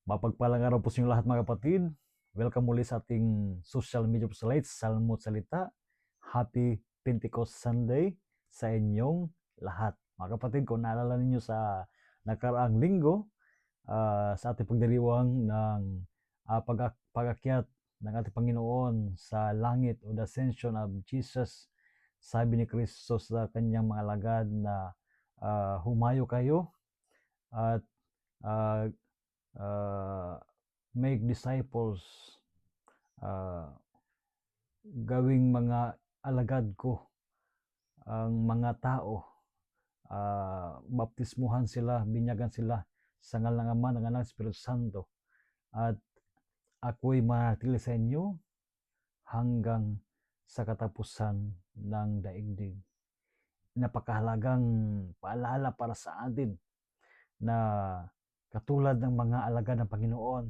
Mapagpalang araw po sa inyo lahat mga kapatid. Welcome muli sa ating social media slides, Salmo at Salita. Happy Pentecost Sunday sa inyong lahat. Mga kapatid, kung naalala ninyo sa nakaraang linggo, sa ating pagdiriwang ng pag-akyat ng ating Panginoon sa langit o the ascension of Jesus, sabi ni Kristo sa kanyang mga alagad na humayo kayo at uh, make disciples, uh, gawing mga alagad ko ang mga tao, baptismuhan sila, binyagan sila sa ngalan ng Ama, ng Anak, ng Espiritu Santo, at ako'y manatili sa inyo hanggang sa katapusan ng daigdig. Napakahalagang paalala para sa atin na katulad ng mga alagad ng Panginoon,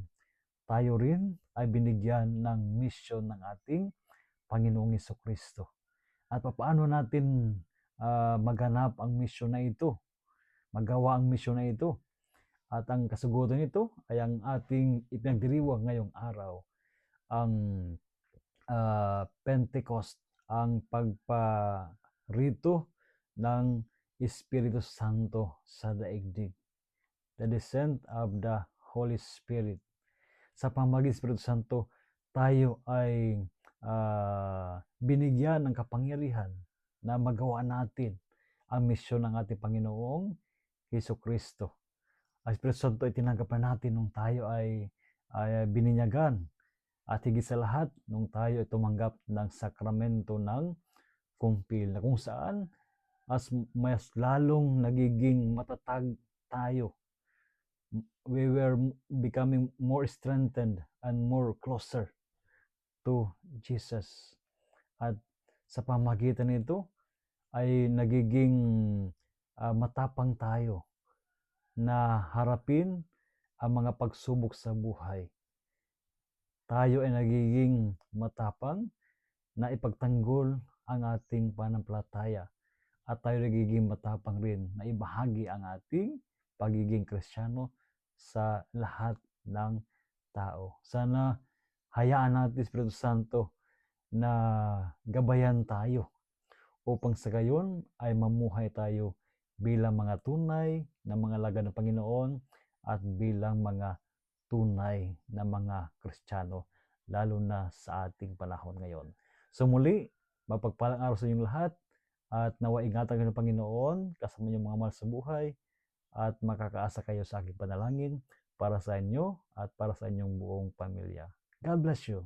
tayo rin ay binigyan ng misyon ng ating Panginoong Jesucristo. At paano natin maganap ang misyon na ito, magawa ang misyon na ito? At ang kasagutan nito ay ang ating ipinagdiriwang ngayong araw, ang Pentecost, ang pagparito ng Espiritu Santo sa daigdig. The descent of the Holy Spirit. Sa pamamagitan ng Espiritu Santo, tayo ay binigyan ng kapangyarihan na magawa natin ang misyon ng ating Panginoong Jesucristo. Ang Espiritu Santo ay tinanggap na natin nung tayo ay bininyagan, at higit sa lahat nung tayo ay tumanggap ng sakramento ng kumpil, na kung saan mas lalong nagiging matatag tayo. We were becoming more strengthened and more closer to Jesus. At sa pamamagitan nito ay nagiging matapang tayo na harapin ang mga pagsubok sa buhay. Tayo ay nagiging matapang na ipagtanggol ang ating pananampalataya, at tayo nagiging matapang rin na ibahagi ang ating pagiging Kristiyano sa lahat ng tao. Sana hayaan natin Espiritu Santo na gabayan tayo upang sa gayon ay mamuhay tayo bilang mga tunay na mga alagad ng Panginoon at bilang mga tunay na mga Kristiyano, lalo na sa ating panahon ngayon. So muli, mapagpalang araw sa inyong lahat, at nawa ingatan kayo ng Panginoon kasama yung mga mahal sa buhay, at makakaasa kayo sa aking panalangin para sa inyo at para sa inyong buong pamilya. God bless you.